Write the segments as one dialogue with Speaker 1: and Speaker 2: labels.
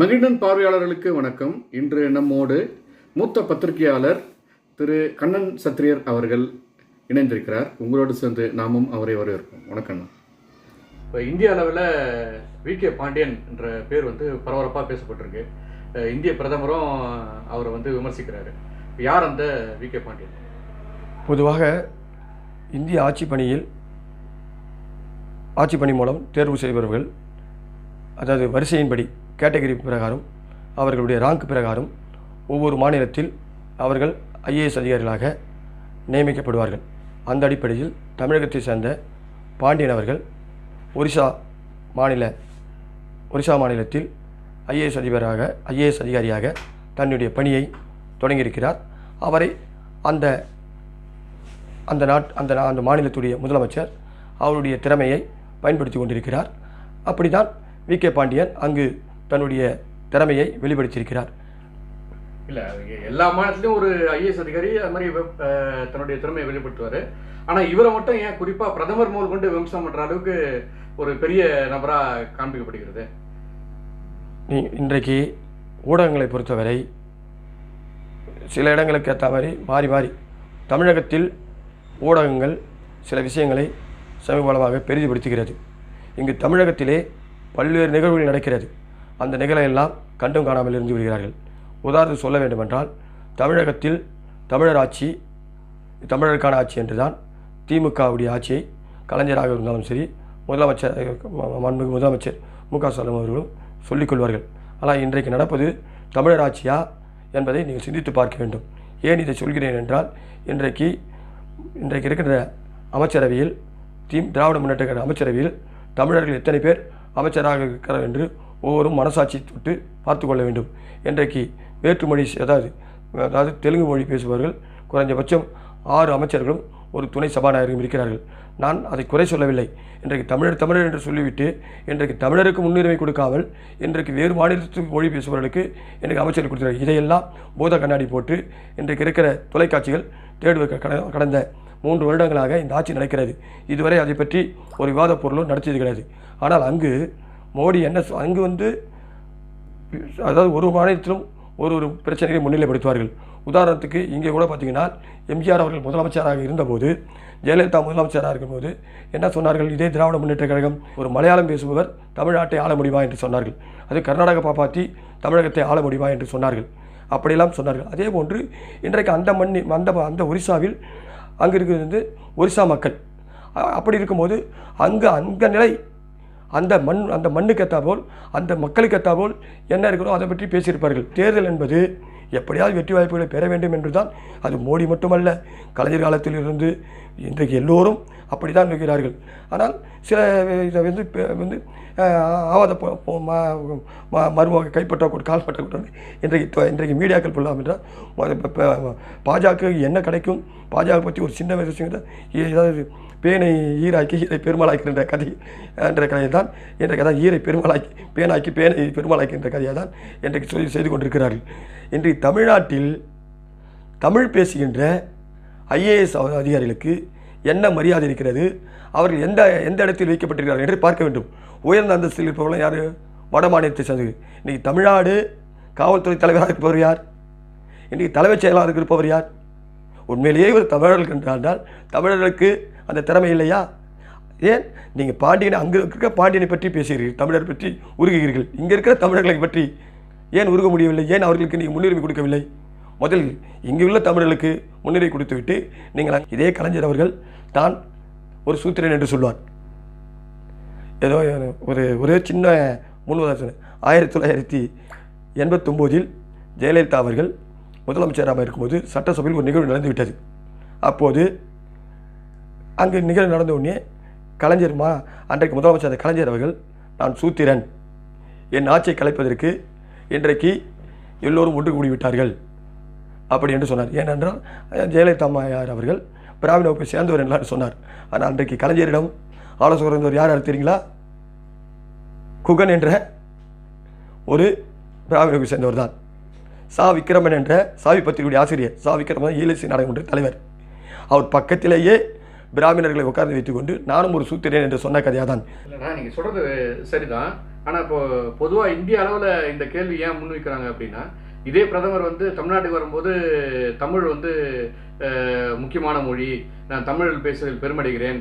Speaker 1: மகிழ்நன் பார்வையாளர்களுக்கு வணக்கம். இன்று நம்மோடு மூத்த பத்திரிகையாளர் திரு கண்ணன் சத்திரியர் அவர்கள் இணைந்திருக்கிறார். உங்களோடு சேர்ந்து நாமும் அவரை வரவேற்போம். வணக்கம். இப்போ இந்திய அளவில் வி.கே. பாண்டியன் என்ற பேர் பரபரப்பாக பேசப்பட்டிருக்கு. இந்திய பிரதமரும் அவரை விமர்சிக்கிறாரு. யார் அந்த வி.கே. பாண்டியன்?
Speaker 2: பொதுவாக இந்திய ஆட்சி பணி மூலம் தேர்வு செய்பவர்கள், அதாவது வரிசையின்படி கேட்டகரி பிரகாரம் அவர்களுடைய ரேங்க் பிரகாரம் ஒவ்வொரு மாநிலத்தில் அவர்கள் ஐஏஎஸ் அதிகாரிகளாக நியமிக்கப்படுவார்கள். அந்த அடிப்படையில் தமிழகத்தை சேர்ந்த பாண்டியன் அவர்கள் ஒரிசா மாநிலத்தில் ஐஏஎஸ் அதிகாரியாக தன்னுடைய பணியை தொடங்கியிருக்கிறார். அவரை அந்த மாநிலத்துடைய முதலமைச்சர் அவருடைய திறமையை பயன்படுத்தி கொண்டிருக்கிறார். அப்படித்தான் வி.கே. பாண்டியன் அங்கு தன்னுடைய திறமையை வெளிப்படுத்தியிருக்கிறார்.
Speaker 1: இல்லை, எல்லா மாநிலத்திலையும் ஒரு ஐஏஎஸ் அதிகாரி அது மாதிரி தன்னுடைய திறமையை வெளிப்படுத்துவார். ஆனால் இவரை மட்டும் ஏன் குறிப்பாக பிரதமர் முதல் கொண்டு விமர்சனம் பண்ணுற அளவுக்கு ஒரு பெரிய நபராக காண்பிக்கப்படுகிறது?
Speaker 2: இன்றைக்கு ஊடகங்களை பொறுத்தவரை சில இடங்களுக்கு ஏற்ற மாதிரி மாறி தமிழகத்தில் ஊடகங்கள் சில விஷயங்களை சமீபமாக பெரிதுபடுத்துகிறது. இங்கு தமிழகத்திலே பல்வேறு நிகழ்வுகள் நடக்கிறது. அந்த நிகழ்வையெல்லாம் கண்டும் காணாமல் இருந்து விடுகிறார்கள். உதாரணம் சொல்ல வேண்டுமென்றால், தமிழகத்தில் தமிழருக்கான ஆட்சி என்றுதான் திமுகவுடைய ஆட்சியை கலைஞராக இருந்தாலும் சரி, முதலமைச்சர் மு.க. ஸ்டாலின் அவர்களும் சொல்லிக்கொள்வார்கள். ஆனால் இன்றைக்கு நடப்பது தமிழர் ஆட்சியா என்பதை நீங்கள் சிந்தித்து பார்க்க வேண்டும். ஏன் இதை சொல்கிறேன் என்றால், இன்றைக்கு இருக்கின்ற அமைச்சரவையில் திராவிட முன்னேற்ற கழக அமைச்சரவையில் தமிழர்கள் எத்தனை பேர் அமைச்சராக இருக்கிறார் என்று ஒவ்வொரு மனசாட்சி தொட்டு பார்த்து கொள்ள வேண்டும். இன்றைக்கு வேற்றுமொழி, அதாவது தெலுங்கு மொழி பேசுபவர்கள் குறைஞ்சபட்சம் 6 அமைச்சர்களும் ஒரு துணை சபாநாயகரும் இருக்கிறார்கள். நான் அதை குறை சொல்லவில்லை. இன்றைக்கு தமிழர் என்று சொல்லிவிட்டு இன்றைக்கு தமிழருக்கு முன்னுரிமை கொடுக்காமல் இன்றைக்கு வேறு மாநிலத்துக்கு மொழி பேசுபவர்களுக்கு இன்றைக்கு அமைச்சர் கொடுத்துருக்காங்க. இதையெல்லாம் பூத கண்ணாடி போட்டு இன்றைக்கு இருக்கிற தொலைக்காட்சிகள் கடந்த 3 வருடங்களாக இந்த ஆட்சி நடக்கிறது. இதுவரை அதை பற்றி ஒரு விவாத பொருளும் நடத்தியது கிடையாது. ஆனால் அங்கு மோடி அதாவது ஒரு மாநிலத்திலும் ஒரு பிரச்சனையை முன்னிலைப்படுத்துவார்கள். உதாரணத்துக்கு இங்கே கூட பார்த்தீங்கன்னா, எம்ஜிஆர் அவர்கள் முதலமைச்சராக இருந்தபோது, ஜெயலலிதா முதலமைச்சராக இருக்கும்போது என்ன சொன்னார்கள்? இதே திராவிட முன்னேற்ற கழகம் ஒரு மலையாளம் பேசுபவர் தமிழ்நாட்டை ஆள முடியுமா என்று சொன்னார்கள். அது கர்நாடக பாப்பாத்தி தமிழகத்தை ஆள முடியுமா என்று சொன்னார்கள். அப்படியெல்லாம் சொன்னார்கள். அதே போன்று இன்றைக்கு அந்த ஒரிசாவில் அங்கு இருக்கிறது ஒரிசா மக்கள். அப்படி இருக்கும்போது அந்த நிலை அந்த மண்ணுக்கு ஏற்றாபோல், அந்த மக்களுக்கு ஏற்றாபோல் என்ன இருக்கிறோ அதை பற்றி பேசியிருப்பார்கள். தேர்தல் என்பது எப்படியாவது வெற்றி வாய்ப்புகளை பெற வேண்டும் என்று தான். அது மோடி மட்டுமல்ல, கலைஞர் காலத்தில் இருந்து இன்றைக்கு எல்லோரும் அப்படி தான் இருக்கிறார்கள். ஆனால் சில இதை ஆவாத மருமக கைப்பற்ற கால்பற்ற இன்றைக்கு மீடியாக்கள் போடலாம் என்றால் பாஜக என்ன கிடைக்கும், பாஜக பற்றி ஒரு சின்ன விஷயம், ஏதாவது பேனை ஈராக்கி ஈரை பெருமாளாக்கி என்ற கதையை தான் இன்றைக்கு ஈரை பெருமாளாக்கி பேனாக்கி பேனை பெருமாளாக்கி என்ற கதையை தான் இன்றைக்கு செய்து கொண்டிருக்கிறார்கள். இன்றைக்கு தமிழ்நாட்டில் தமிழ் பேசுகின்ற ஐஏஎஸ் அதிகாரிகளுக்கு என்ன மரியாதை இருக்கிறது? அவர்கள் எந்த இடத்தில் வைக்கப்பட்டிருக்கிறார்கள் என்று பார்க்க வேண்டும். உயர்ந்த அந்தஸ்தில் இருப்பவர்கள் யார்? வட மாநிலத்தை சேர்ந்தது. இன்றைக்கி தமிழ்நாடு காவல்துறை தலைவராக இருப்பவர் யார்? இன்றைக்கு தலைமைச் செயலாளருக்கு இருப்பவர் யார்? உண்மையிலேயே ஒரு தமிழர்கள் என்றால் தமிழர்களுக்கு அந்த திறமை இல்லையா? ஏன் நீங்கள் அங்கே இருக்கிற பாண்டியனை பற்றி பேசுகிறீர்கள், தமிழர் பற்றி உருகுகிறீர்கள். இங்கே இருக்கிற தமிழர்களை பற்றி ஏன் உருக முடியவில்லை? ஏன் அவர்களுக்கு நீங்கள் முன்னுரிமை கொடுக்கவில்லை? முதலில் இங்கே உள்ள தமிழர்களுக்கு முன்னுரிமை கொடுத்துவிட்டு நீங்கள் இதே கலைஞர் அவர்கள் தான் ஒரு சூத்திரன் என்று சொல்வார். ஏதோ ஒரே சின்ன முன்னுதாரணம். 1989 ஜெயலலிதா அவர்கள் முதலமைச்சராக இருக்கும்போது சட்டசபையில் ஒரு நிகழ்வு நடந்துவிட்டது. அப்போது அங்கு நிகழ்வு நடந்த உடனே அன்றைக்கு முதலமைச்சர் கலைஞர் அவர்கள், நான் சூத்திரன், என் ஆட்சியை கலைப்பதற்கு இன்றைக்கு எல்லோரும் ஒன்று கூடிவிட்டார்கள் அப்படி என்று சொன்னார். ஏனென்றால் ஜெயலலிதா அம்மையார் அவர்கள் பிராமண வகுப்பை சேர்ந்தவர் என்று சொன்னார். ஆனால் அன்றைக்கு கலைஞரிடம் ஆலோசகர் இருந்தவர் யார் தெரியுங்களா? குகன் என்ற ஒரு பிராமண வகுப்பை சேர்ந்தவர் தான். சா விக்ரமன் என்ற சாவி பத்திரிகையுடைய ஆசிரியர், சா விக்ரமன் ஈழசி நாடகம் என்ற தலைவர். அவர் பக்கத்திலேயே பிராமணர்களை உட்கார்ந்து வைத்துக்கொண்டு நானும் ஒரு சூத்திரன் என்று சொன்ன கதையாக தான்.
Speaker 1: இல்லைண்ணா, நீங்கள் சொல்கிறது சரிதான். ஆனால் இப்போ பொதுவாக இந்திய அளவில் இந்த கேள்வி ஏன் முன்வைக்கிறாங்க அப்படின்னா, இதே பிரதமர் வந்து தமிழ்நாட்டுக்கு வரும்போது தமிழ் வந்து முக்கியமான மொழி, நான் தமிழ் பேசுவதில் பெருமடைகிறேன்,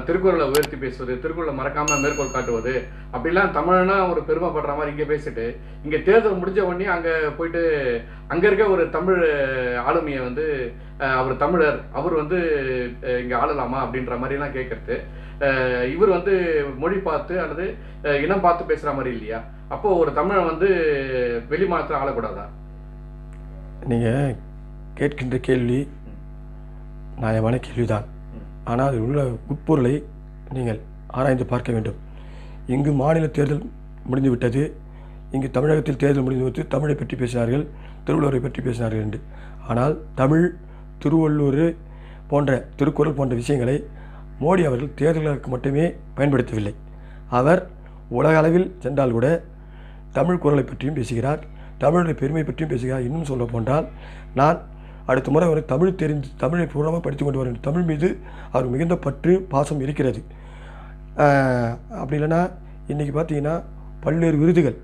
Speaker 1: திருக்குறளை உயர்த்தி பேசுவது, திருக்குறளை மறக்காமல் மேற்கோள் காட்டுவது, அப்படிலாம் தமிழ்னா ஒரு பெருமைப்படுற மாதிரி இங்கே பேசிட்டு, இங்கே தேர்தல் முடிஞ்ச உடனே அங்கே போயிட்டு அங்கே இருக்க ஒரு தமிழ் ஆளுமையை வந்து அவர் தமிழர், அவர் வந்து இங்கே ஆளலாமா அப்படின்ற மாதிரிலாம் கேட்கறது, இவர் வந்து மொழி பார்த்து அல்லது இனம் பார்த்து பேசுகிற மாதிரி இல்லையா? அப்போது ஒரு தமிழன் வந்து வெளி மாநிலத்தில் ஆளக்கூடாதா?
Speaker 2: நீங்கள் கேட்கின்ற கேள்வி நியாயமான கேள்விதான். ஆனால் அதில் உள்ள உட்பொருளை நீங்கள் ஆராய்ந்து பார்க்க வேண்டும். இங்கு மாநில தேர்தல் முடிந்துவிட்டது, இங்கு தமிழகத்தில் தேர்தல் முடிந்துவிட்டு தமிழை பற்றி பேசினார்கள், திருவள்ளுவரை பற்றி பேசினார்கள் என்று. ஆனால் தமிழ், திருவள்ளுவர் போன்ற திருக்குறள் போன்ற விஷயங்களை மோடி அவர்கள் தேர்தல்களுக்கு மட்டுமே பயன்படுத்தவில்லை. அவர் உலக அளவில் சென்றால் கூட தமிழ் குறளை பற்றியும் பேசுகிறார், தமிழுடைய பெருமை பற்றியும் பேசுகிறார். இன்னும் சொல்ல போன்றால், நான் அடுத்த முறை ஒரு தமிழை பூர்வமாக படித்து கொண்டு வரேன். தமிழ் மீது அவர் மிகுந்த பற்று பாசம் இருக்கிறது. அப்படி இல்லைன்னா இன்றைக்கி பார்த்தீங்கன்னா பல்வேறு விருதுகள்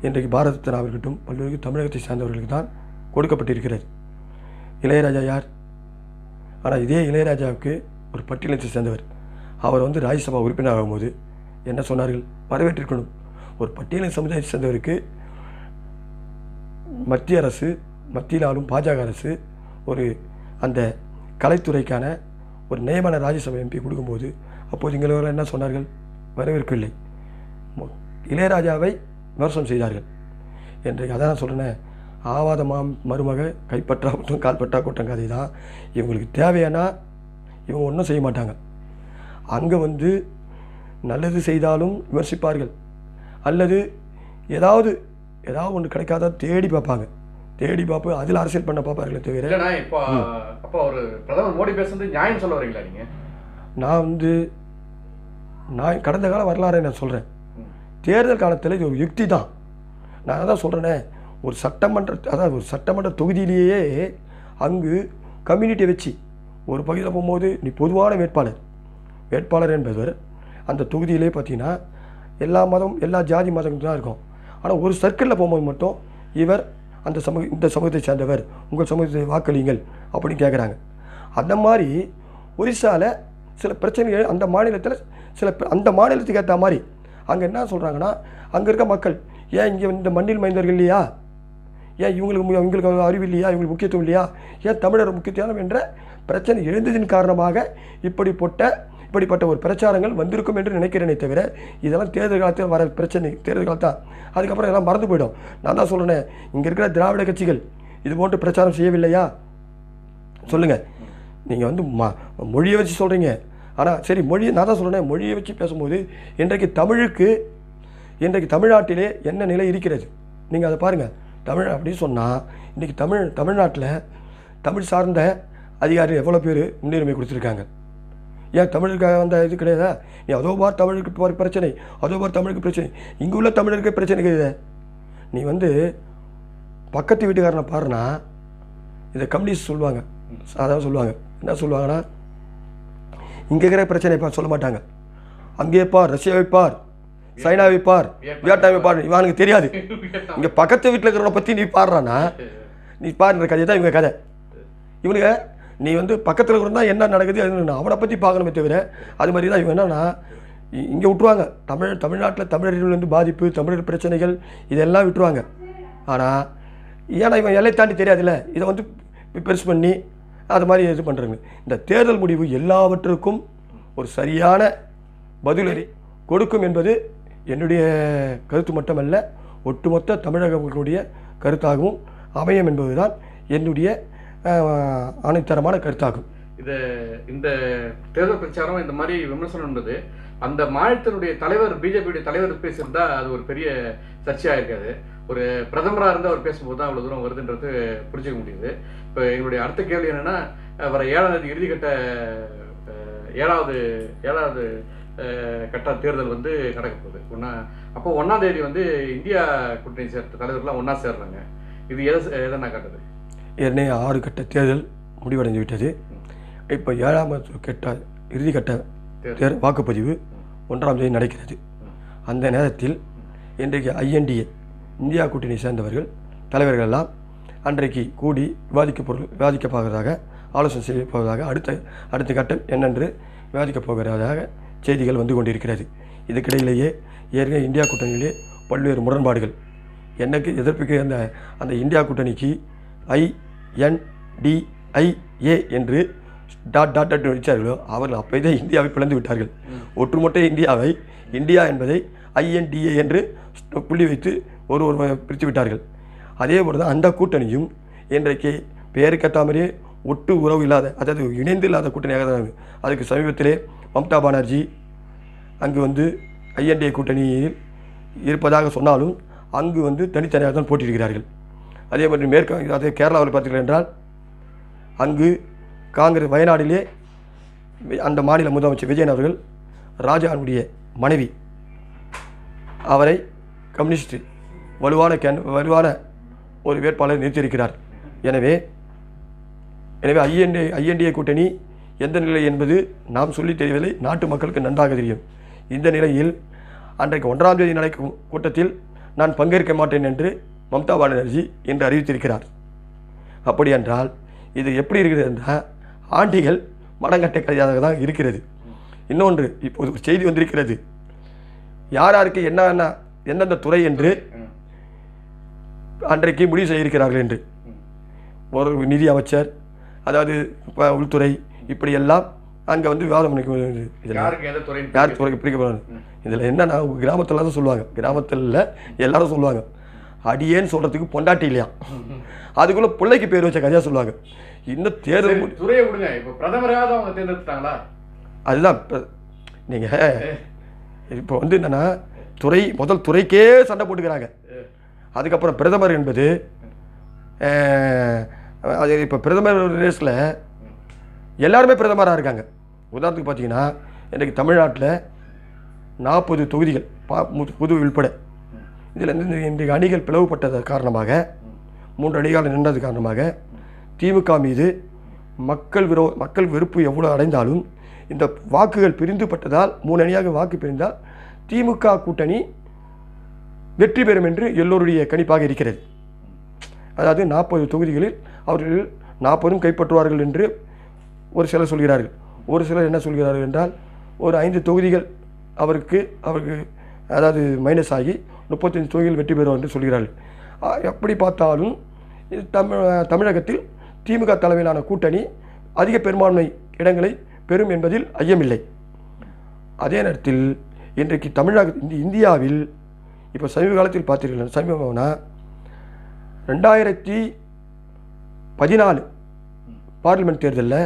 Speaker 2: இன்றைக்கு பாரத ரத்னா இருக்கட்டும் பல்வேறு தமிழகத்தை சார்ந்தவர்களுக்கு தான் கொடுக்கப்பட்டிருக்கிறது. இளையராஜா யார்? ஆனால் இதே இளையராஜாவுக்கு ஒரு பட்டியலத்தை சேர்ந்தவர். அவர் வந்து ராஜ்யசபா உறுப்பினர் ஆகும்போது என்ன சொன்னார்கள்? வரவேற்றிருக்கணும். ஒரு பட்டியலின் சமுதாயத்தை சேர்ந்தவருக்கு மத்திய அரசு, மத்தியில் ஆளும் பாஜக அரசு ஒரு அந்த கலைத்துறைக்கான ஒரு நியமன ராஜ்யசபா எம்பி கொடுக்கும்போது அப்போது இங்கே என்ன சொன்னார்கள்? வரவேற்கவில்லை. இளையராஜாவை விமர்சனம் செய்தார்கள். இன்றைக்கு அதான் நான் சொல்கிறேன், ஆவாத மருமக கைப்பற்றா குற்றம் கால்பற்றா குற்றம் கதை தான். இவங்களுக்கு தேவையானா இவங்க ஒன்றும் செய்ய மாட்டாங்க. அங்கே வந்து நல்லது செய்தாலும் விமர்சிப்பார்கள், அல்லது ஏதாவது ஒன்று கிடைக்காத தேடி பார்ப்பாங்க. தேடி பார்ப்பு அதில் அரசியல் பண்ண பார்ப்பார்களே தவிர.
Speaker 1: இப்போ ஒரு பிரதமர் மோடி பேசுறது நியாயம் சொல்ல வரீங்களா நீங்கள்?
Speaker 2: நான் கடந்த கால வரலாறை நான் சொல்கிறேன். தேர்தல் காலத்தில் இது ஒரு யுக்தி தான். நான் அதான் சொல்கிறேனே, ஒரு சட்டமன்ற தொகுதியிலேயே அங்கு கம்யூனிட்டியை வச்சு ஒரு பகுதியில் போகும்போது நீ பொதுவான வேட்பாளர் என்பவர் அந்த தொகுதியிலே பார்த்தீங்கன்னா எல்லா மதம் எல்லா ஜாதி மதம் தான் இருக்கும். ஆனால் ஒரு சர்க்கிளில் போகும்போது மட்டும் இவர் இந்த சமூகத்தை சேர்ந்தவர், உங்கள் சமூகத்தை வாக்களியுங்கள் அப்படின்னு கேட்குறாங்க. அந்த மாதிரி ஒரிசாவில் சில பிரச்சனைகள் அந்த மாநிலத்தில் அந்த மாநிலத்துக்கு ஏற்ற மாதிரி அங்கே என்ன சொல்கிறாங்கன்னா, அங்கே இருக்க மக்கள் ஏன் இங்கே இந்த மண்ணில் மைந்தர்கள் இல்லையா, ஏன் இவங்களுக்கு அறிவு இல்லையா, இவங்களுக்கு முக்கியத்துவம் இல்லையா, ஏன் தமிழர் முக்கியத்துவம் என்ற பிரச்சனை எழுந்ததின் காரணமாக இப்படிப்பட்ட ஒரு பிரச்சாரங்கள் வந்திருக்கும் என்று நினைக்கிறேனே தவிர இதெல்லாம் தேர்தல் காலத்தில் வர பிரச்சனை தேர்தல் காலத்தான். அதுக்கப்புறம் எல்லாம் மறந்து போயிடும். நான் தான் சொல்கிறேன், இங்கே இருக்கிற திராவிட கட்சிகள் இது போன்று பிரச்சாரம் செய்யவில்லையா? சொல்லுங்கள். நீங்கள் வந்து மொழியை வச்சு சொல்கிறீங்க. ஆனால் சரி, நான் தான் சொல்கிறேன், மொழியை வச்சு பேசும்போது இன்றைக்கு தமிழ்நாட்டிலே என்ன நிலை இருக்கிறது நீங்கள் அதை பாருங்கள். தமிழ் அப்படின்னு சொன்னால் இன்றைக்கி தமிழ்நாட்டில் தமிழ் சார்ந்த அதிகாரிகள் எவ்வளோ பேர் முன்னுரிமை கொடுத்துருக்காங்க. ஏன் தமிழுக்காக வந்த இது கிடையாதா? நீ அதோ பார் தமிழுக்கு பிரச்சனை, அதோ பார் தமிழுக்கு பிரச்சனை, இங்கே உள்ள தமிழருக்கு பிரச்சனை கிடையாது. நீ வந்து பக்கத்து வீட்டுக்காரனை பாருன்னா இதை கம்யூனிஸ்ட் சொல்லுவாங்க, சாதாரண சொல்லுவாங்க. என்ன சொல்லுவாங்கன்னா, இங்கே இருக்கிற பிரச்சனை சொல்ல மாட்டாங்க. அங்கேயே பார், ரஷ்யாவை பார், சைனாவை பார், வியட்நாமை பார், இவனுக்கு தெரியாது. இங்கே பக்கத்து வீட்டில் இருக்கிறவனை பற்றி நீ பாடுறான்னா நீ பாருன்ற கதை தான் இவங்க கதை. இவனுங்க நீ வந்து பக்கத்தில் இருக்கிறதா என்ன நடக்குது அவனை பற்றி பார்க்கணுமே தவிர அது மாதிரி தான் இவங்க என்னன்னா இங்கே விட்டுருவாங்க. தமிழ்நாட்டில் தமிழர்கள் வந்து பாதிப்பு, தமிழர் பிரச்சனைகள் இதெல்லாம் விட்டுருவாங்க. ஆனால் ஏன்னா இவன் எல்லை தாண்டி தெரியாதுல்ல, இதை வந்து பெருசு பண்ணி அது மாதிரி இது பண்ணுறாங்க. இந்த தேர்தல் முடிவு எல்லாவற்றுக்கும் ஒரு சரியான பதிலறி கொடுக்கும் என்பது என்னுடைய கருத்து மட்டுமல்ல, ஒட்டுமொத்த தமிழக மக்களுடைய கருத்தாகவும் அமையும் என்பதுதான் என்னுடைய அனைத்தரமான கருத்தாகும்.
Speaker 1: இந்த தேர்தல் பிரச்சாரம் இந்த மாதிரி விமர்சனம் என்பது அந்த மாநிலத்தினுடைய தலைவர், பிஜேபியுடைய தலைவர் பேசியிருந்தா அது ஒரு பெரிய சர்ச்சையாக இருக்காது. ஒரு பிரதமராக இருந்து அவர் பேசும்போது தான் அவ்வளோ தூரம் வருதுன்றது புரிஞ்சிக்க முடியுது. இப்போ எங்களுடைய அடுத்த கேள்வி என்னென்னா, வர 7ஆம் தேதி இறுதிக்கட்ட ஏழாவது கட்ட தேர்தல் வந்து நடக்க போகுது. அப்போ 1ஆம் தேதி வந்து இந்தியா கூட்டணி சேர்த்த தலைவர்கள்லாம் ஒன்றா சேர்றாங்க. இது எதை நான் காட்டுது?
Speaker 2: ஏற்கனவே 6 கட்ட தேர்தல் முடிவடைந்து விட்டது. இப்போ 7ஆம் இறுதிக்கட்ட வாக்குப்பதிவு 1ஆம் தேதி நடக்கிறது. அந்த நேரத்தில் இன்றைக்கு INDA இந்தியா கூட்டணியை சேர்ந்தவர்கள் தலைவர்கள் எல்லாம் அன்றைக்கு கூடி விவாதிக்கப் போவதாக, ஆலோசனை செய்ய போவதாக, அடுத்த கட்டம் என்னென்று விவாதிக்கப் போகிறதாக செய்திகள் வந்து கொண்டிருக்கிறது. இதுக்கிடையிலேயே ஏற்கனவே இந்தியா கூட்டணியிலே பல்வேறு முரண்பாடுகள். எனக்கு எதிர்ப்புக்கு அந்த இந்தியா கூட்டணிக்கு INDIA என்று டாட் வச்சார்களோ அவர்கள் அப்போதே இந்தியாவை பிளந்து விட்டார்கள். ஒட்டுமொத்த இந்தியாவை இந்தியா என்பதை INDA என்று புள்ளி வைத்து ஒரு பிரித்து விட்டார்கள். அதே போல தான் அந்த கூட்டணியும் இன்றைக்கு பெயருக்கேற்ற மாதிரியே ஒட்டு உறவு இல்லாத, அதாவது இணைந்து இல்லாத கூட்டணியாக தான். அதுக்கு சமீபத்திலே மம்தா பானர்ஜி அங்கு வந்து INDA கூட்டணியில் இருப்பதாக சொன்னாலும் அங்கு வந்து தனித்தனியாக தான் போட்டியிடுகிறார்கள். அதே மாதிரி அதே கேரளாவில் பார்த்தீர்கள் என்றால் அங்கு காங்கிரஸ் வயநாடிலே அந்த மாநில முதலமைச்சர் விஜயன் அவர்கள் ராஜாவுடைய மனைவி அவரை கம்யூனிஸ்ட் வலுவான ஒரு வேட்பாளரை நிறுத்தியிருக்கிறார். எனவே INDA கூட்டணி எந்த நிலை என்பது நாம் சொல்லி தெரியவில்லை, நாட்டு மக்களுக்கு நன்றாக தெரியும். இந்த நிலையில் அன்றைக்கு 1ஆம் தேதி நடக்கும் கூட்டத்தில் நான் பங்கேற்க மாட்டேன் என்று மம்தா பானர்ஜி இன்று அறிவித்திருக்கிறார். அப்படி என்றால் இது எப்படி இருக்கிறது என்றால் ஆண்டிகள் மடங்கட்ட கதையாக தான் இருக்கிறது. இன்னொன்று, இப்போது ஒரு செய்தி வந்திருக்கிறது, யாருக்கு எந்தெந்த துறை என்று அன்றைக்கு முடிவு செய்திருக்கிறார்கள் என்று. ஒரு நிதி அமைச்சர், அதாவது உள்துறை, இப்படியெல்லாம் அங்கே வந்து விவாதம் யார் துறைக்கு பிரிக்கப்படாது. இதில் என்னன்னா கிராமத்தில் தான் சொல்லுவாங்க, கிராமத்தில் எல்லாரும் சொல்லுவாங்க அடியேன்னு சொல்கிறதுக்கு பொண்டாட்டி இல்லையா, அதுக்குள்ளே பிள்ளைக்கு பேர் வச்ச கதையாக சொல்லுவாங்க. இன்னும் தேர்தல்
Speaker 1: துறையை விடுங்க, இப்போ பிரதமராக அவங்க தேர்ந்தெடுத்தாங்களா? அதுதான்
Speaker 2: நீங்கள் இப்போ வந்து என்னென்னா முதல் துறைக்கே சண்டை போட்டுக்கிறாங்க. அதுக்கப்புறம் பிரதமர் என்பது அது இப்போ பிரதமர் ரேஸில் எல்லாருமே பிரதமராக இருக்காங்க. உதாரணத்துக்கு பார்த்தீங்கன்னா இன்றைக்கு தமிழ்நாட்டில் 40 தொகுதிகள் புது உள்பட இதில் இன்றைக்கு அணிகள் பிளவுபட்டது காரணமாக, 3 அணிகள் நின்றது காரணமாக திமுக மீது மக்கள் வெறுப்பு எவ்வளோ அடைந்தாலும் இந்த வாக்குகள் பிரிந்துபட்டதால் 3 அணியாக வாக்கு பிரிந்தால் திமுக கூட்டணி வெற்றி பெறும் என்று எல்லோருடைய கணிப்பாக இருக்கிறது. அதாவது 40 தொகுதிகளில் அவர்கள் 40ம் கைப்பற்றுவார்கள் என்று ஒரு சிலர் சொல்கிறார்கள். ஒரு சிலர் என்ன சொல்கிறார்கள் என்றால் ஒரு 5 தொகுதிகள் அவருக்கு அதாவது மைனஸ் ஆகி 35 தொகுதிகள் வெற்றி பெறுவார் என்று சொல்கிறார்கள். எப்படி பார்த்தாலும் தமிழகத்தில் திமுக தலைமையிலான கூட்டணி அதிக பெரும்பான்மை இடங்களை பெறும் என்பதில் ஐயமில்லை. அதே நேரத்தில் இன்றைக்கு இந்தியாவில் இப்போ சமீப காலத்தில் பார்த்தீர்கள், சமீபம்னா 2014 பார்லிமெண்ட் தேர்தலில்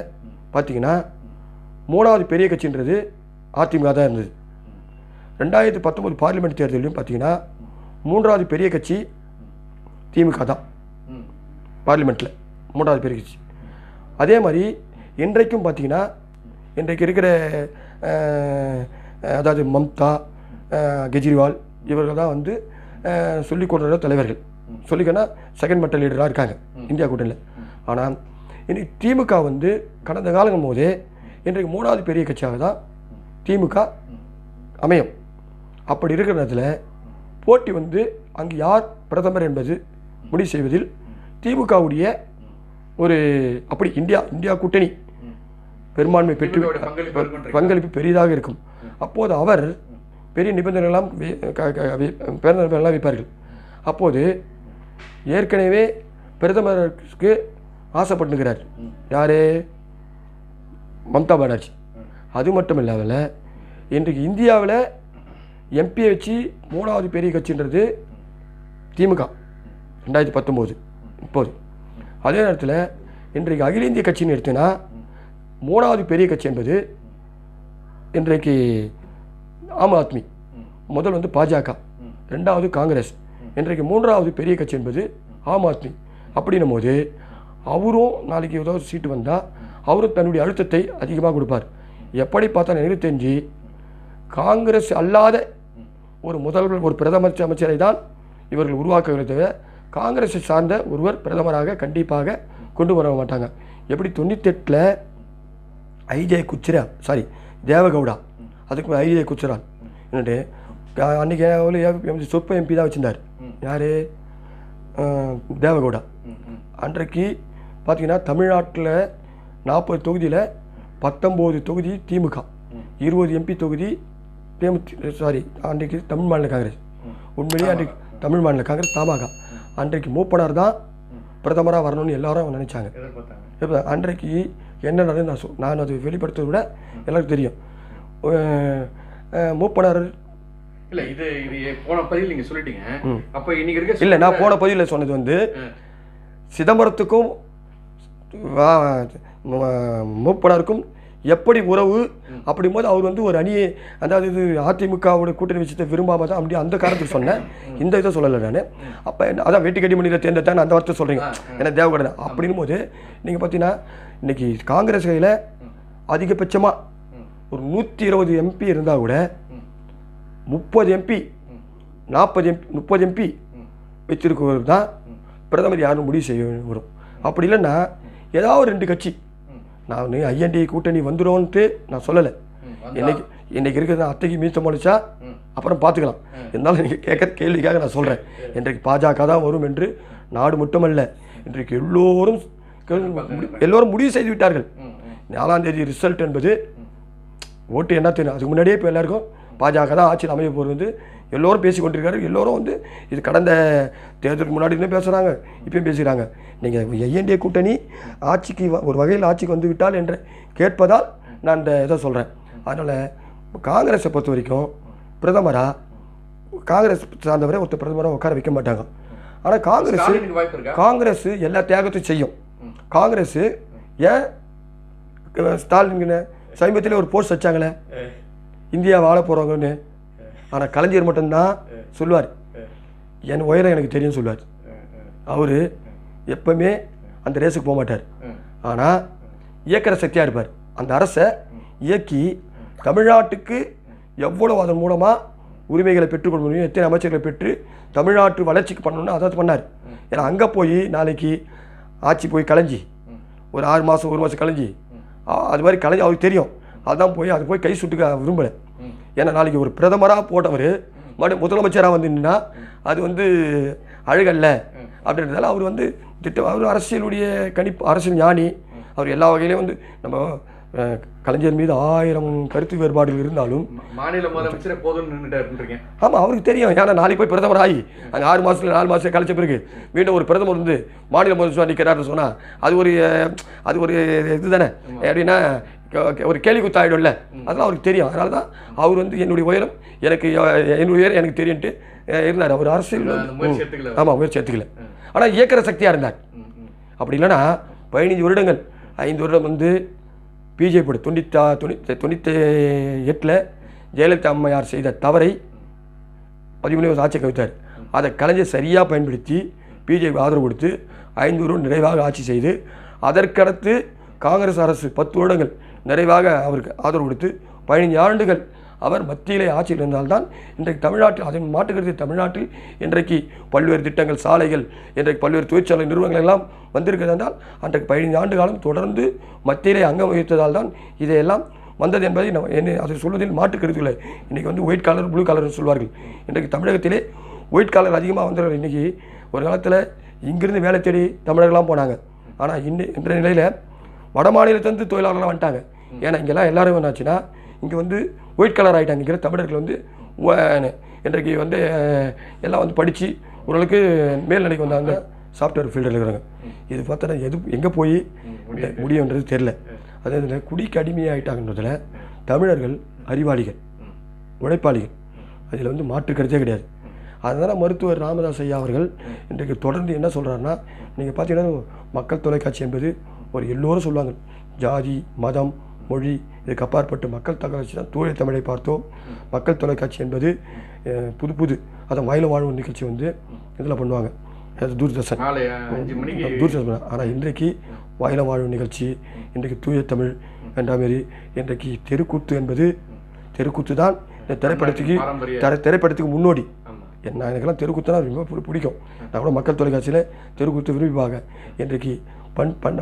Speaker 2: பார்த்தீங்கன்னா 3வது பெரிய கட்சின்றது அதிமுக தான் இருந்தது. 2019 பார்லிமெண்ட் தேர்தலையும் பார்த்தீங்கன்னா 3வது பெரிய கட்சி திமுக தான் பார்லிமெண்ட்டில் 3வது பெரிய கட்சி. அதே மாதிரி இன்றைக்கும் பார்த்தீங்கன்னா இன்றைக்கு இருக்கிற அதாவது மம்தா, கெஜ்ரிவால் இவர்கள் தான் வந்து சொல்லிக் கொண்ட தலைவர்கள். சொல்லிக்கன்னா செகண்ட் மெட்டல் லீடராக இருக்காங்க இந்தியா கூட்டணியில். ஆனால் இன்னைக்கு திமுக வந்து கடந்த காலங்கள் போதே இன்றைக்கு 3வது பெரிய கட்சியாக தான் திமுக அமையும். அப்படி இருக்கிற நேரத்தில் போட்டி வந்து அங்கு யார் பிரதமர் என்பது முடிவு செய்வதில் திமுகவுடைய ஒரு அப்படி இந்தியா கூட்டணி பெரும்பான்மை பெற்று பங்களிப்பு பெரிதாக இருக்கும். அப்போது அவர் பெரிய நிபந்தனைகள்லாம் வைப்பார்கள். அப்போது ஏற்கனவே பிரதமருக்கு ஆசைப்பட்டுக்கிறார் யார்? மம்தா பானர்ஜி. அது மட்டும் இல்லாமல் இன்றைக்கு இந்தியாவில் எம்பியை வச்சு 3வது பெரிய கட்சின்றது திமுக 2019 இப்போது. அதே நேரத்தில் இன்றைக்கு அகில இந்திய கட்சின்னு எடுத்தோன்னா 3வது பெரிய கட்சி என்பது இன்றைக்கு ஆம் ஆத்மி, முதல் வந்து பாஜக, 2வது காங்கிரஸ், இன்றைக்கு 3வது பெரிய கட்சி என்பது ஆம் ஆத்மி. அப்படின்னும் போது அவரும் நாளைக்கு ஏதாவது சீட்டு வந்தால் அவரும் தன்னுடைய அழுத்தத்தை அதிகமாக கொடுப்பார். எப்படி பார்த்தா எனக்கு தெரிஞ்சு காங்கிரஸ் அல்லாத ஒரு முதல்வர் ஒரு பிரதமர் அமைச்சரை தான் இவர்கள் உருவாக்கவில்லை தவிர காங்கிரஸை சார்ந்த ஒருவர் பிரதமராக கண்டிப்பாக கொண்டு வர மாட்டாங்க. எப்படி 98 ஐஜே குச்சிரா தேவகவுடா, அதுக்கு ஐஜே குச்சிரா என்னட்டு அன்றைக்கி எவ்வளோ சொற்ப எம்பி தான் வச்சுருந்தார். யார்? தேவகவுடா. அன்றைக்கு பார்த்தீங்கன்னா தமிழ்நாட்டில் 40 தொகுதியில் 19 தொகுதி திமுக, 20 எம்பி தொகுதி அன்றைக்கு தமிழ் மாநில காங்கிரஸ். உண்மையிலேயே அன்றைக்கு தமிழ் மாநில காங்கிரஸ் தமாக. அன்றைக்கு மூப்பனார் தான் பிரதமராக வரணும்னு எல்லாரும் நினச்சாங்க. அன்றைக்கு என்ன நடந்து நான் அது வெளிப்படுத்துவதை விட எல்லாருக்கும் தெரியும். மூப்பனார்
Speaker 1: இல்லை, இது போன பதிவில் நீங்கள் சொல்லிட்டீங்க. அப்போ இன்னைக்கு இருக்க
Speaker 2: இல்லை, நான் போன பதிவில் சொன்னது வந்து சிதம்பரத்துக்கும் மூப்பனாருக்கும் எப்படி உறவு அப்படிங்கும்போது அவர் வந்து ஒரு அணியை, அதாவது இது அதிமுகவோட கூட்டணி விஷயத்தை விரும்பாமல் தான் அப்படி அந்த காரணத்துக்கு சொன்னேன். இந்த இதை சொல்லலை நான். அப்போ அதான் வெட்டி கட்டி மணியில் தேர்ந்தெடுத்தான்னு அந்த வார்த்தை சொல்கிறீங்க. ஏன்னா தேவகவுடா அப்படின்னும் போது நீங்கள் பார்த்தீங்கன்னா இன்றைக்கி காங்கிரஸ் கையில் அதிகபட்சமாக ஒரு 120 எம்பி இருந்தால் கூட 30 எம்பி 30 எம்பி வச்சிருக்கவர் தான் பிரதமர் யாரும் முடிவு செய்ய வரும். அப்படி இல்லைன்னா ஏதாவது 2 கட்சி, நான் ஐஎன்டி கூட்டணி வந்துடும்ன்ட்டு நான் சொல்லலை. இன்னைக்கு இருக்கிறது அத்தைக்கு மீச்சம் முடிச்சா அப்புறம் பார்த்துக்கலாம். இருந்தாலும் நீங்கள் கேட்குற கேள்விக்காக நான் சொல்கிறேன். இன்றைக்கு பாஜக தான் வரும் என்று நாடு மட்டுமல்ல, இன்றைக்கு எல்லோரும் முடிவு செய்து விட்டார்கள். 4ஆம் தேதி ரிசல்ட் என்பது ஓட்டு என்ன தெரியும். அதுக்கு முன்னாடியே இப்போ எல்லாருக்கும் பாஜக தான் ஆட்சியில் அமைய போகிறது வந்து எல்லோரும் பேசி கொண்டிருக்காரு. எல்லோரும் வந்து இது கடந்த தேர்தலுக்கு முன்னாடி இன்னும் பேசுகிறாங்க, இப்பயும் பேசுகிறாங்க. நீங்கள் ஐஎன்டிஏ கூட்டணி ஆட்சிக்கு ஒரு வகையில் ஆட்சிக்கு வந்து விட்டால் என்று கேட்பதால் நான் இந்த இதை சொல்கிறேன். அதனால் காங்கிரஸை பொறுத்த வரைக்கும் பிரதமராக காங்கிரஸ் சார்ந்தவரை ஒருத்தர் பிரதமராக உட்கார வைக்க மாட்டாங்க. ஆனால் காங்கிரஸ் எல்லா தியாகத்தையும் செய்யும். காங்கிரஸ் ஏன் ஸ்டாலின் சமீபத்தில் ஒரு போஸ்ட் வச்சாங்களே இந்தியா வாழ போகிறவங்கன்னு. ஆனால் கலைஞர் மட்டும்தான் சொல்லுவார், என் உயரம் எனக்கு தெரியும் சொல்லுவார். அவர் எப்பவுமே அந்த ரேஸுக்கு போக மாட்டார். ஆனால் இயக்கிற சக்தியாக இருப்பார். அந்த அரசை இயக்கி தமிழ்நாட்டுக்கு எவ்வளோ அதன் மூலமாக உரிமைகளை பெற்றுக்கொள்ள முடியும், எத்தனை அமைச்சர்களை பெற்று தமிழ்நாட்டு வளர்ச்சிக்கு பண்ணணும்னு அதை பண்ணார். ஏன்னா அங்கே போய் நாளைக்கு ஆட்சி போய் கலைஞ்சி ஒரு 6 மாதம் 1 மாதம் கலைஞ்சி அது மாதிரி கலைஞ்சி அவருக்கு தெரியும். அதுதான் போய் அது போய் கை சுட்டுக்க விரும்பலை. ஏன்னா நாளைக்கு ஒரு பிரதமராக போட்டவர் மறுபடியும் முதலமைச்சராக வந்துன்னா அது வந்து அழகல்ல அப்படின்றதால அவர் வந்து அவர் அரசியலுடைய அரசியல் ஞானி. அவர் எல்லா வகையிலையும் வந்து நம்ம கலைஞர் மீது 1000 கருத்து வேறுபாடுகள் இருந்தாலும்
Speaker 1: மாநில முதலமைச்சர் போதும்னு நின்றுட்டு.
Speaker 2: ஆமாம், அவருக்கு தெரியும். ஏன்னா நாளைக்கு போய் பிரதமர் ஆகி அங்கே 6 மாதத்துல 4 மாதம் கழிச்ச பிறகு மீண்டும் ஒரு பிரதமர் வந்து மாநில முதலமைச்சர் நிற்கிறாருன்னு சொன்னால் அது ஒரு இது தானே, எப்படின்னா ஒரு கேள்வி குத்தாயிடும்ல. அதெல்லாம் அவருக்கு தெரியும். அதனால தான் அவர் வந்து என்னுடைய உயரம் எனக்கு தெரியும்ட்டு இருந்தார். அவர் அரசியல் ஆமாம் முயற்சி எடுத்துக்கல. ஆனால் இயக்கிற சக்தியாக இருந்தார். அப்படி இல்லைன்னா 15 வருடங்கள் 5 வருடம் வந்து பிஜேபியோட 98 ஜெயலலிதா அம்மையார் செய்த தவறை 13 வருஷம் ஆட்சி கவித்தார். அதை கலைஞர் சரியாக பயன்படுத்தி பிஜேபி ஆதரவு கொடுத்து 5 வருடம் நிறைவாக ஆட்சி செய்து அதற்கடுத்து காங்கிரஸ் அரசு 10 வருடங்கள் நிறைவாக அவருக்கு ஆதரவு கொடுத்து 15 ஆண்டுகள் அவர் மத்தியிலே ஆட்சியில் இருந்தால்தான் இன்றைக்கு தமிழ்நாட்டில் அதன் மாற்றுக்கிறது. தமிழ்நாட்டில் இன்றைக்கு பல்வேறு திட்டங்கள், சாலைகள், இன்றைக்கு பல்வேறு தொழிற்சாலை நிறுவனங்கள் எல்லாம் வந்திருக்கிறது என்றால் அன்றைக்கு 15 ஆண்டு காலம் தொடர்ந்து மத்தியிலே அங்கம் வகித்ததால் தான் இதையெல்லாம் வந்தது என்பதை அதை சொல்வதில் மாற்றுக்கருத்துக்களை. இன்றைக்கி வந்து ஒயிட் காலர் ப்ளூ காலர்னு சொல்வார்கள். இன்றைக்கு தமிழகத்திலே ஒயிட் காலர் அதிகமாக வந்தவர்கள். இன்றைக்கி ஒரு காலத்தில் இங்கிருந்து வேலை தேடி தமிழர்கள்லாம் போனாங்க. ஆனால் இன்றைய நிலையில் வட மாநிலத்திலிருந்து தொழிலாளர்கள்லாம் வந்துட்டாங்க. ஏன்னா இங்கெல்லாம் எல்லாரும் என்னாச்சுன்னா இங்கே வந்து ஒயிட் கலர் ஆகிட்டாங்க. இங்கே தமிழர்கள் வந்து இன்றைக்கு வந்து எல்லாம் வந்து படித்து ஓரளவுக்கு மேல்நிலைக்கு வந்தாங்க, சாஃப்ட்வேர் ஃபீல்டில் இருக்கிறாங்க. இது பார்த்தோன்னா எங்கே போய் முடியுன்றது தெரில. அதே குடிக்கு அடிமையாகிட்டாங்கன்றதில் தமிழர்கள் அறிவாளிகள், உழைப்பாளிகள், அதில் வந்து மாற்று கருத்தே கிடையாது. அதனால் மருத்துவர் ராமதாஸ் ஐயா அவர்கள் இன்றைக்கு தொடர்ந்து என்ன சொல்கிறாருன்னா, நீங்கள் பார்த்தீங்கன்னா மக்கள் தொலைக்காட்சி என்பது ஒரு எல்லோரும் சொல்லுவாங்க ஜாதி மதம் மொழி இதுக்கு அப்பாற்பட்டு மக்கள் தொலைக்காட்சி தான். தூய தமிழை பார்த்தோம். மக்கள் தொலைக்காட்சி என்பது புது அதை வயலில் வாழும் நிகழ்ச்சி வந்து இதில் பண்ணுவாங்க, தூர்தர்ஷன். ஆனால் இன்றைக்கு வயலில் வாழும் நிகழ்ச்சி, இன்றைக்கு தூய தமிழ் என்ற மாரி இன்றைக்கு தெருக்கூத்து தான் இந்த திரைப்படத்துக்கு முன்னோடி. எனக்கெல்லாம் தெருக்கூத்துனா ரொம்ப பிடிக்கும். நான் கூட மக்கள் தொலைக்காட்சியில் தெருக்கூத்து விரும்பிப்பாங்க. இன்றைக்கு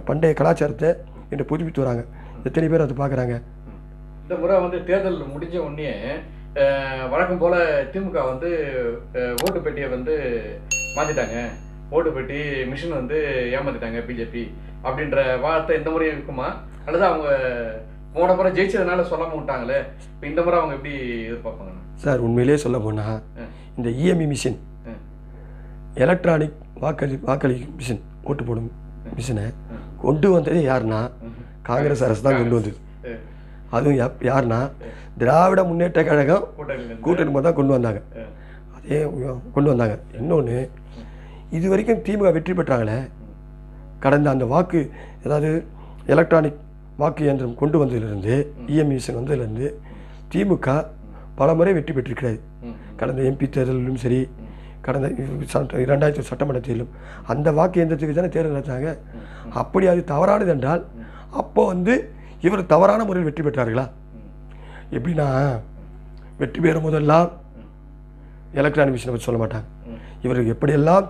Speaker 2: பண்டைய கலாச்சாரத்தை இன்று புதுப்பித்து வராங்க. எத்தனை பேர் அதை பார்க்குறாங்க?
Speaker 1: இந்த முறை வந்து தேர்தல் முடிஞ்ச உடனே வழக்கம் போல் திமுக வந்து ஓட்டு பெட்டியை வந்து மாற்றிட்டாங்க, ஓட்டு பெட்டி மிஷின் வந்து ஏமாற்றிட்டாங்க பிஜேபி அப்படின்ற வார்த்தை இந்த முறையும் இருக்குமா? அல்லது அவங்க போன முறை ஜெயிச்சதுனால சொல்லாம விட்டாங்களே, இப்போ இந்த முறை அவங்க எப்படி எதிர்பார்ப்பாங்க?
Speaker 2: சார் உண்மையிலேயே சொல்ல போனால் இந்த இஎம்இ மிஷின், எலக்ட்ரானிக் வாக்களி மிஷின், ஓட்டு போடும் மிஷினை கொண்டு வந்ததே யாருன்னா காங்கிரஸ் அரசு தான் கொண்டு வந்தது. அதுவும் யாருன்னா திராவிட முன்னேற்ற கழகம் கூட்டணி தான் கொண்டு வந்தாங்க. அதே கொண்டு வந்தாங்க. இன்னொன்று, இது வரைக்கும் திமுக வெற்றி பெற்றாங்களே, கடந்த அந்த வாக்கு ஏதாவது எலக்ட்ரானிக் வாக்கு இயந்திரம் கொண்டு வந்ததுலேருந்து, இஎம்இ மிஷின் வந்ததுலேருந்து திமுக பல முறை வெற்றி பெற்றிருக்கிறது. கடந்த எம்பி தேர்தலிலும் சரி, கடந்த 2000 சட்டமன்ற தேர்தலும் அந்த வாக்கு இயந்திரத்துக்கு தானே தேர்தல் நடத்தாங்க. அப்படி அது தவறானது என்றால் அப்போ வந்து இவர் தவறான முறையில் வெற்றி பெற்றார்களா? எப்படின்னா, வெற்றி பெறும் போதெல்லாம் எலக்ட்ரானிக் மிஷினை பற்றி சொல்ல மாட்டாங்க. இவருக்கு எப்படியெல்லாம்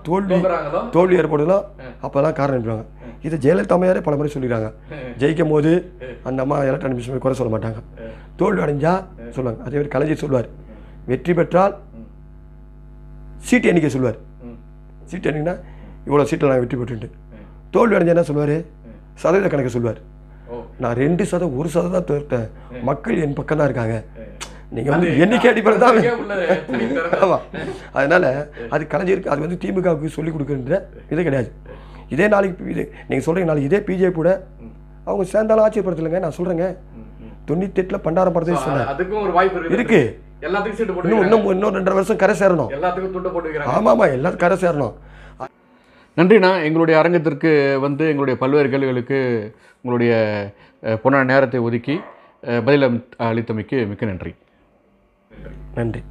Speaker 2: தோல்வி ஏற்படுதோ அப்போதான் காரணம் சொல்லுவாங்க. இதை ஜெயலலிதா அம்மையாரே பல முறை சொல்லிடுறாங்க. ஜெயிக்கும் போது அந்த அம்மா எலக்ட்ரானிக் மிஷினை குறை சொல்ல மாட்டாங்க, தோல்வி அடைஞ்சா சொல்லுவாங்க. அதே மாதிரி கலைஞர் சொல்லுவார், வெற்றி பெற்றால் சீட்டு எண்ணிக்கை சொல்லுவார். சீட்டு எண்ணிக்கைனா இவ்வளோ சீட்டில் நாங்கள் வெற்றி பெற்றுட்டு, தோல்வி அடைஞ்சா என்ன சொல்லுவார்? சதவீத கணக்கு சொல்லுவார். நான் 2% 1% தான் தோற்றேன், மக்கள் என் பக்கம் தான் இருக்காங்க, நீங்கள் வந்து எண்ணிக்கை அடிப்படை தான். ஆமாம், அதனால் அது கலைஞருக்கு அது வந்து திமுகவுக்கு சொல்லிக் கொடுக்குற இதே கிடையாது. இதே நாளைக்கு இது நீங்கள் சொல்கிறீங்க, நாளைக்கு இதே பிஜேபி கூட அவங்க சேர்ந்தாலும் ஆச்சரியப்படுத்தலைங்க. நான் சொல்கிறேங்க, 98 பண்டாரம் படத்தை சொன்னேன், அதுக்கும் ஒரு வாய்ப்பு இருக்கு. இன்னும் 2.5 வருஷம் கரை சேரணும். எல்லாத்துக்கும் துண்டு போட்டு. ஆமாம், எல்லாத்துக்கும் கரை சேரணும்.
Speaker 1: நன்றிண்ணா. எங்களுடைய அரங்கத்திற்கு வந்து எங்களுடைய பல்வேறு கேள்விகளுக்கு உங்களுடைய பொன்னான நேரத்தை ஒதுக்கி பதில் அளித்தமைக்கு மிக்க நன்றி.
Speaker 2: நன்றி.